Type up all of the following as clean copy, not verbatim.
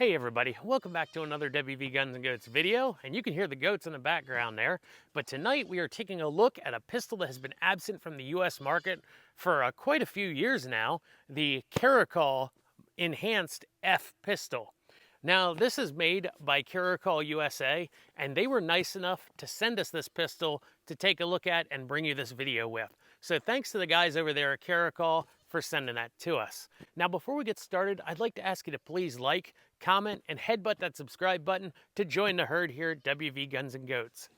Hey everybody, welcome back to another WV Guns and Goats video, and you can hear the goats in the background there. But tonight we are taking a look at a pistol that has been absent from the US market for quite a few years now, the Caracal Enhanced F pistol. Now this is made by Caracal USA, and they were nice enough to send us this pistol to take a look at and bring you this video with. So thanks to the guys over there at Caracal for sending that to us. Now before we get started, I'd like to ask you to please like, comment, and headbutt that subscribe button to join the herd here at WV Guns and Goats.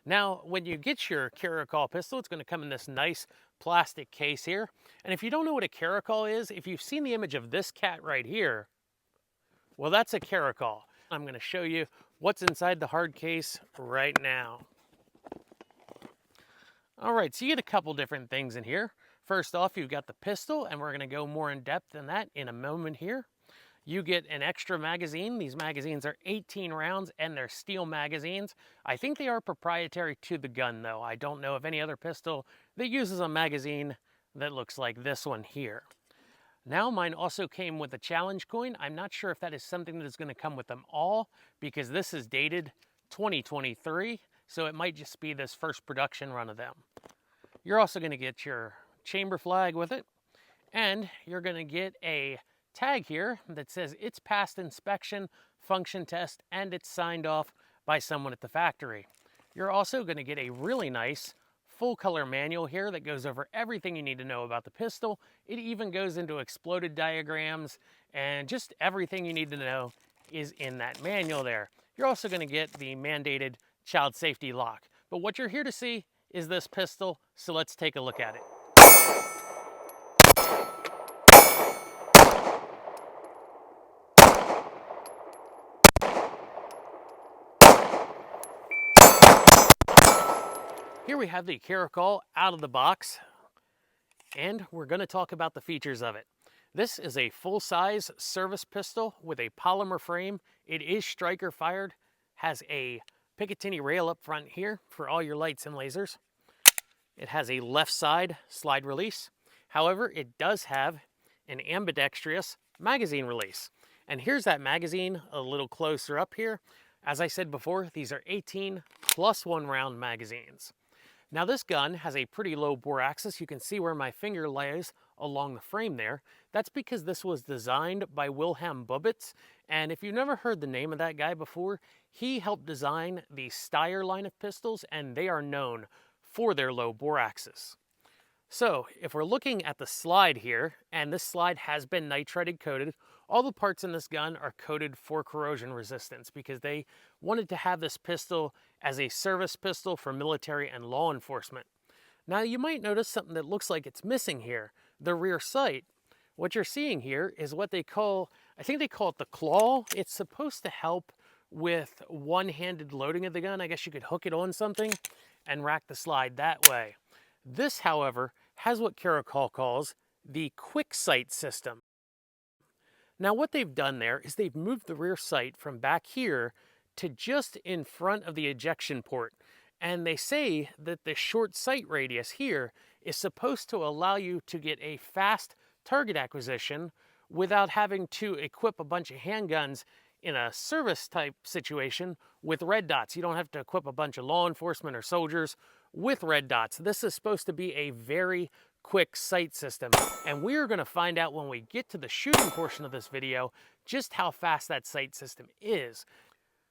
Now, when you get your Caracal pistol, it's going to come in this nice plastic case here. And if you don't know what a Caracal is, if you've seen the image of this cat right here, well, that's a Caracal. I'm going to show you what's inside the hard case right now. All right, so you get a couple different things in here. First off, you've got the pistol, and we're going to go more in depth than that in a moment here. You get an extra magazine. These magazines are 18 rounds and they're steel magazines. I think they are proprietary to the gun though. I don't know of any other pistol that uses a magazine that looks like this one here. Now mine also came with a challenge coin. I'm not sure if that is something that is going to come with them all because this is dated 2023. So it might just be this first production run of them. You're also going to get your chamber flag with it. And you're going to get a tag here that says it's passed inspection, function test, and it's signed off by someone at the factory. You're also going to get a really nice full color manual here that goes over everything you need to know about the pistol. It even goes into exploded diagrams, and just everything you need to know is in that manual there. You're also going to get the mandated child safety lock. But what you're here to see is this pistol, so let's take a look at it. Here we have the Caracal out of the box, and we're going to talk about the features of it. This is a full-size service pistol with a polymer frame. It is striker fired, has a Picatinny rail up front here for all your lights and lasers. It has a left side slide release. However, it does have an ambidextrous magazine release. And here's that magazine a little closer up here. As I said before, these are 18 plus 1 round magazines. Now this gun has a pretty low bore axis. You can see where my finger lays along the frame there. That's because this was designed by Wilhelm Bubitz. And if you've never heard the name of that guy before, he helped design the Steyr line of pistols, and they are known for their low bore axis. So if we're looking at the slide here, and this slide has been nitrided coated, all the parts in this gun are coated for corrosion resistance because they wanted to have this pistol as a service pistol for military and law enforcement. Now you might notice something that looks like it's missing here, the rear sight. What you're seeing here is what they call, I think they call it the claw. It's supposed to help with one-handed loading of the gun. I guess you could hook it on something and rack the slide that way. This, however, has what Caracal calls the quick sight system. Now what they've done there is they've moved the rear sight from back here to just in front of the ejection port. And they say that the short sight radius here is supposed to allow you to get a fast target acquisition without having to equip a bunch of handguns in a service type situation with red dots. You don't have to equip a bunch of law enforcement or soldiers with red dots. This is supposed to be a very quick sight system, and we are going to find out when we get to the shooting portion of this video just how fast that sight system is.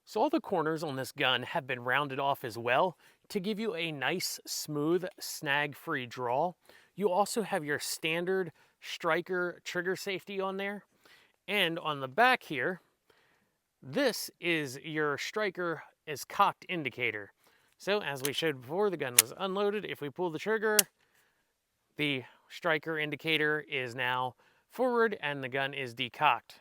So all the corners on this gun have been rounded off as well to give you a nice, smooth, snag-free draw. You also have your standard striker trigger safety on there, and on the back here, this is your striker is cocked indicator. So as we showed before, the gun was unloaded. If we pull the trigger, the striker indicator is now forward and the gun is decocked.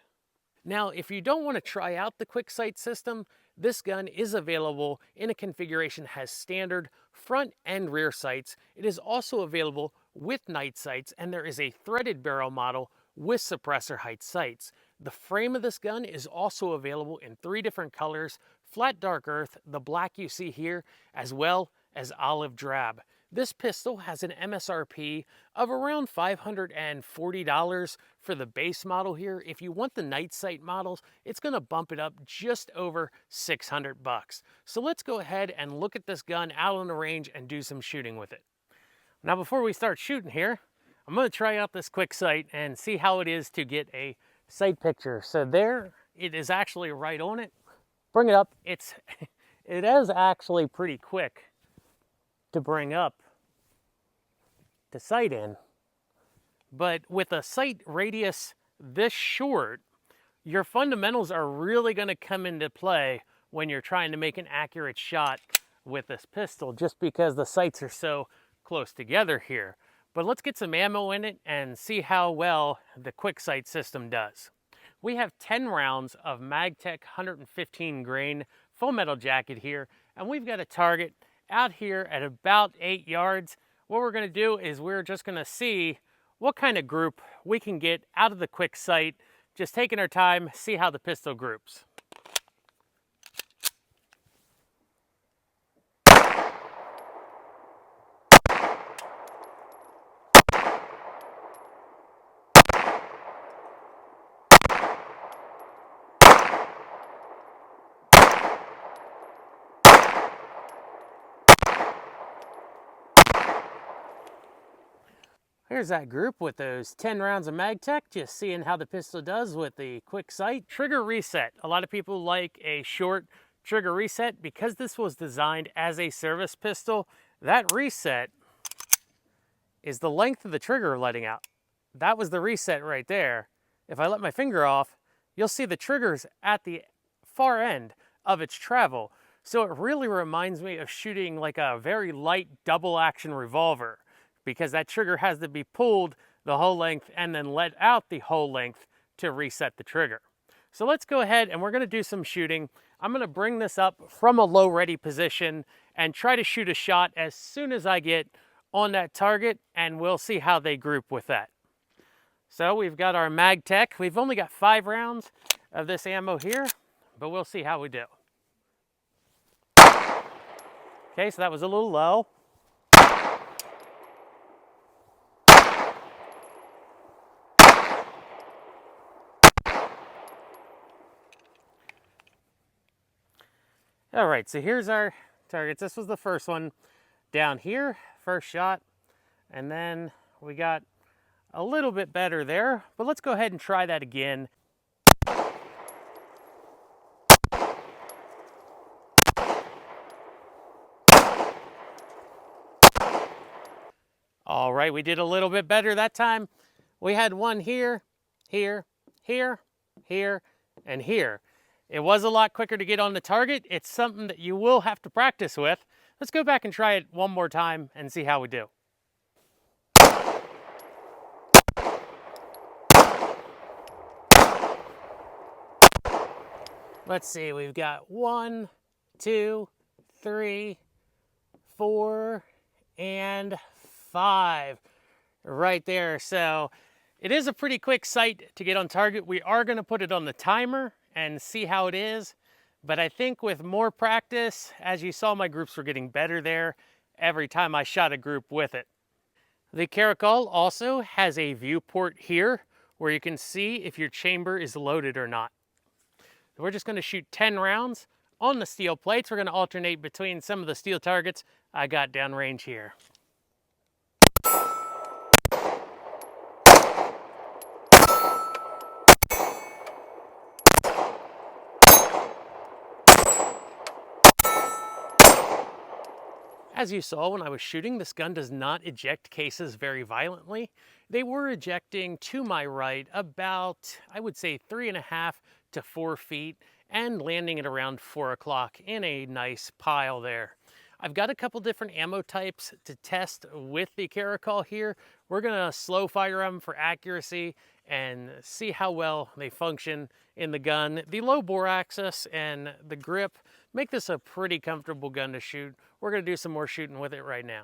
Now, if you don't want to try out the quick sight system, this gun is available in a configuration that has standard front and rear sights. It is also available with night sights, and there is a threaded barrel model with suppressor height sights. The frame of this gun is also available in 3 different colors: flat dark earth, the black you see here, as well as olive drab. This pistol has an MSRP of around $540 for the base model here. If you want the night sight models, it's going to bump it up just over 600 bucks. So let's go ahead and look at this gun out on the range and do some shooting with it. Now before we start shooting here, I'm going to try out this quick sight and see how it is to get a sight picture. So there, it is actually right on it. Bring it up. It is actually pretty quick to bring up to sight in, but with a sight radius this short, your fundamentals are really going to come into play when you're trying to make an accurate shot with this pistol, just because the sights are so close together here. But let's get some ammo in it and see how well the quick sight system does. We have 10 rounds of MagTech 115 grain full metal jacket here, and we've got a target out here at about 8 yards. What we're going to do is we're just going to see what kind of group we can get out of the quick sight, just taking our time, see how the pistol groups. Here's that group with those 10 rounds of MagTech, just seeing how the pistol does with the quick sight. Trigger reset. A lot of people like a short trigger reset because this was designed as a service pistol. That reset is the length of the trigger letting out. That was the reset right there. If I let my finger off, you'll see the trigger's at the far end of its travel. So it really reminds me of shooting like a very light double action revolver, because that trigger has to be pulled the whole length and then let out the whole length to reset the trigger. So let's go ahead and we're going to do some shooting. I'm going to bring this up from a low ready position and try to shoot a shot as soon as I get on that target, and we'll see how they group with that. So we've got our MagTech. We've only got 5 rounds of this ammo here, but we'll see how we do. Okay, so that was a little low. All right, so here's our targets. This was the first one down here, first shot, and then we got a little bit better there, but let's go ahead and try that again. All right, we did a little bit better that time. We had one here, here, here, here, and here. It was a lot quicker to get on the target. It's something that you will have to practice with. Let's go back and try it one more time and see how we do. Let's see, we've got 1, 2, 3, 4, and 5 right there. So it is a pretty quick sight to get on target. We are going to put it on the timer and see how it is. But I think with more practice, as you saw, my groups were getting better there every time I shot a group with it. The Caracal also has a viewport here where you can see if your chamber is loaded or not. We're just going to shoot 10 rounds on the steel plates. We're going to alternate between some of the steel targets I got downrange here. As you saw when I was shooting, this gun does not eject cases very violently. They were ejecting to my right about, I would say, 3.5 to 4 feet and landing at around 4 o'clock in a nice pile there. I've got a couple different ammo types to test with the Caracal here. We're gonna slow fire them for accuracy and see how well they function in the gun. The low bore axis and the grip make this a pretty comfortable gun to shoot. We're gonna do some more shooting with it right now.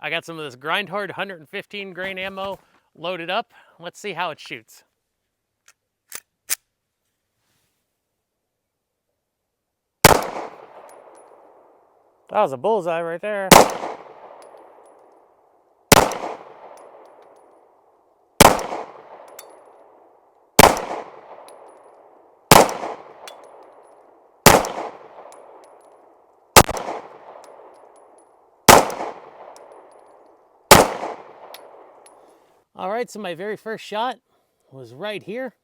I got some of this grind hard 115 grain ammo loaded up. Let's see how it shoots. That was a bullseye right there. All right, so my very first shot was right here.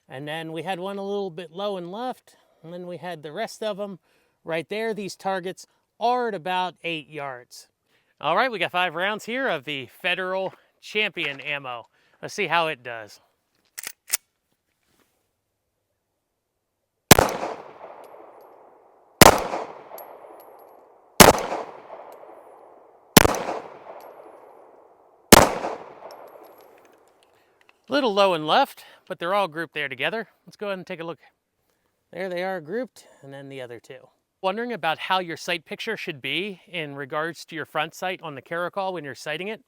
And then we had one a little bit low and left. And then we had the rest of them right there. These targets are at about 8 yards. All right, we got 5 rounds here of the Federal Champion ammo. Let's see how it does. Little low and left, but they're all grouped there together. Let's go ahead and take a look. There they are grouped, and then the other two. Wondering about how your sight picture should be in regards to your front sight on the Caracal when you're sighting it?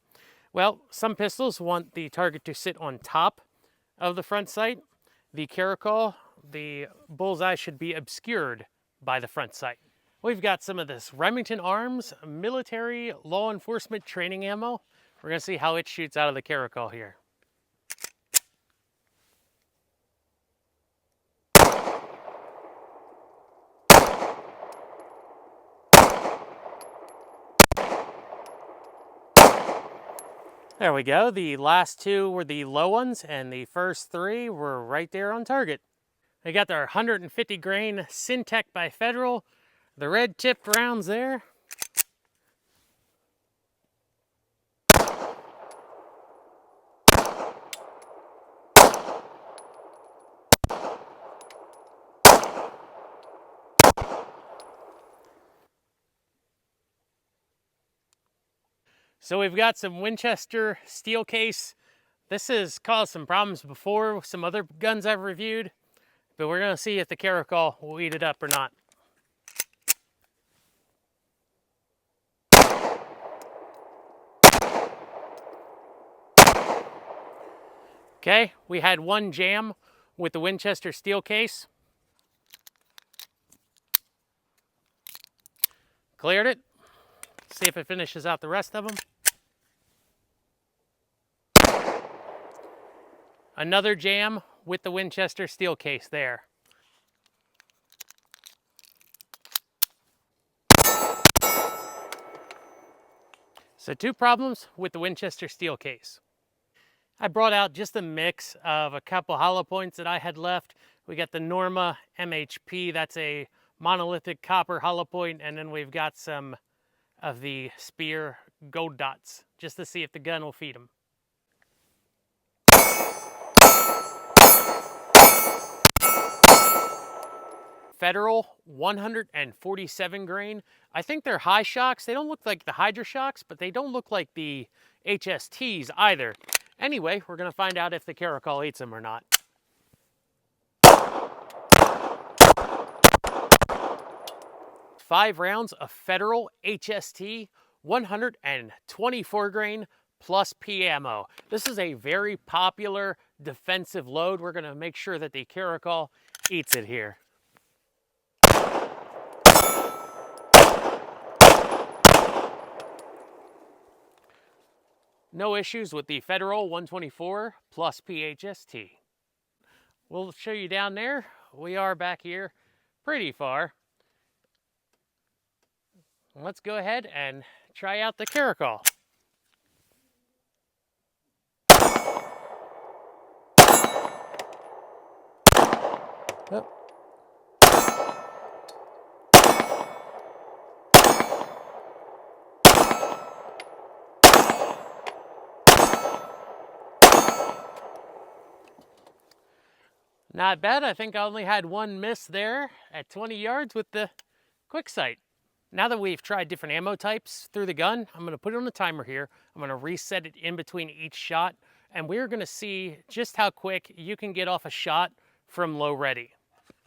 Well, some pistols want the target to sit on top of the front sight. The Caracal, the bullseye should be obscured by the front sight. We've got some of this Remington Arms military law enforcement training ammo. We're gonna see how it shoots out of the Caracal here. There we go. The last 2 were the low ones, and the first 3 were right there on target. They got their 150 grain Syntec by Federal, the red tipped rounds there. So we've got some Winchester steel case. This has caused some problems before with some other guns I've reviewed, but we're gonna see if the Caracal will eat it up or not. Okay, we had one jam with the Winchester steel case. Cleared it. See if it finishes out the rest of them. Another jam with the Winchester steel case there. So 2 problems with the Winchester steel case. I brought out just a mix of a couple hollow points that I had left. We got the Norma MHP, that's a monolithic copper hollow point, and then we've got some of the Spear gold dots, just to see if the gun will feed them. Federal 147 grain. I think they're high shocks. They don't look like the Hydra shocks, but they don't look like the HSTs either. Anyway, we're gonna find out if the Caracal eats them or not. Five rounds of Federal HST 124 grain plus P ammo. This is a very popular defensive load. We're gonna make sure that the Caracal eats it here. No issues with the Federal 124 plus PHST. We'll show you down there. We are back here pretty far. Let's go ahead and try out the Caracal. Oh. Not bad. I think I only had one miss there at 20 yards with the quick sight. Now that we've tried different ammo types through the gun, I'm going to put it on the timer here. I'm going to reset it in between each shot, and we're going to see just how quick you can get off a shot from low ready.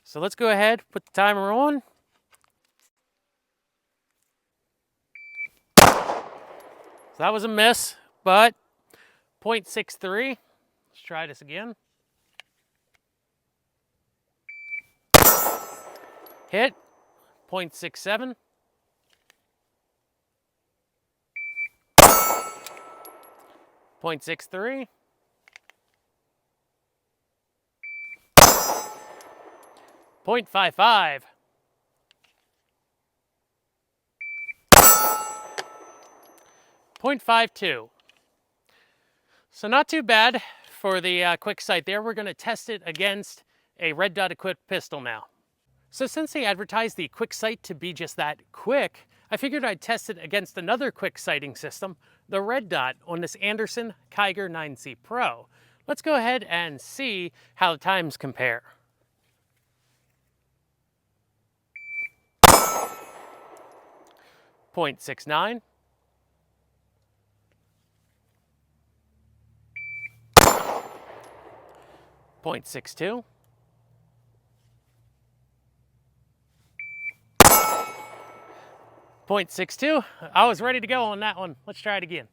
So let's go ahead, put the timer on. So that was a miss, but 0.63. Let's try this again. Hit 0.67. 0.63. 0.55. 0.52. So not too bad for the quick sight there. We're going to test it against a red dot equipped pistol now. So since they advertised the quick sight to be just that quick, I figured I'd test it against another quick sighting system, the red dot on this Anderson Kiger 9C Pro. Let's go ahead and see how the times compare. .69, 0.62, 0.62. I was ready to go on that one. Let's try it again.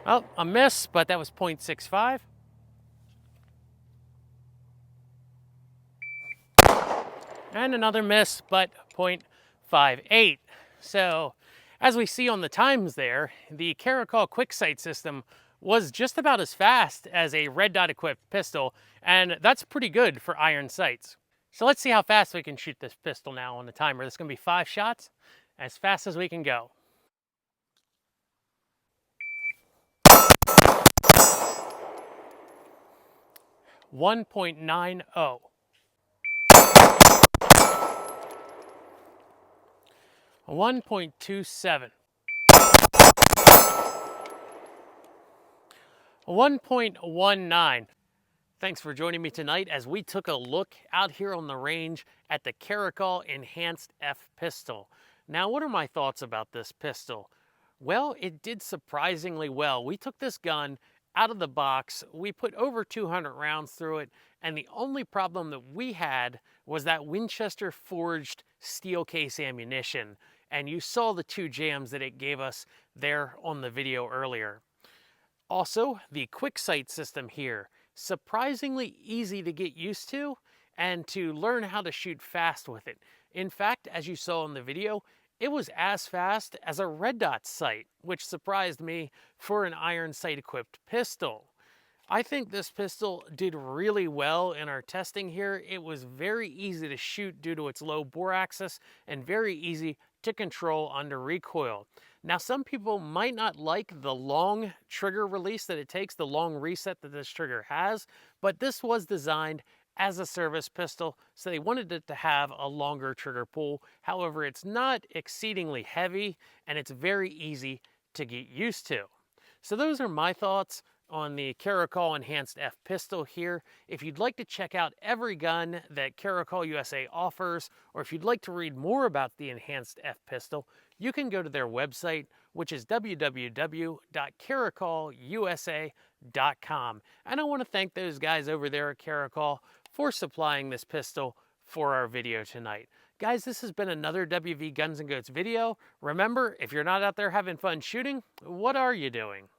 Oh, a miss, but that was 0.65. And another miss, but 0.58. So, as we see on the times there, the Caracal quick sight system was just about as fast as a red dot equipped pistol, and that's pretty good for iron sights. So let's see how fast we can shoot this pistol now on the timer. This is going to be 5 shots, as fast as we can go. .90. 1.27. 1.19. Thanks for joining me tonight as we took a look out here on the range at the Caracal Enhanced F pistol. Now, what are my thoughts about this pistol? Well, it did surprisingly well. We took this gun out of the box, we put over 200 rounds through it, and the only problem that we had was that Winchester forged steel case ammunition. And you saw the 2 jams that it gave us there on the video earlier. Also, the quick sight system here, surprisingly easy to get used to and to learn how to shoot fast with it. In fact, as you saw in the video, it was as fast as a red dot sight, which surprised me for an iron sight equipped pistol. I think this pistol did really well in our testing here. It was very easy to shoot due to its low bore axis and very easy to control under recoil. Now, some people might not like the long trigger release that it takes, the long reset that this trigger has, but this was designed as a service pistol, so they wanted it to have a longer trigger pull. However, it's not exceedingly heavy, and it's very easy to get used to. So those are my thoughts on the Caracal Enhanced F pistol here. If you'd like to check out every gun that Caracal USA offers, or if you'd like to read more about the Enhanced F pistol, you can go to their website, which is www.caracalusa.com. And I want to thank those guys over there at Caracal for supplying this pistol for our video tonight. Guys, this has been another WV Guns and Goats video. Remember, if you're not out there having fun shooting, what are you doing?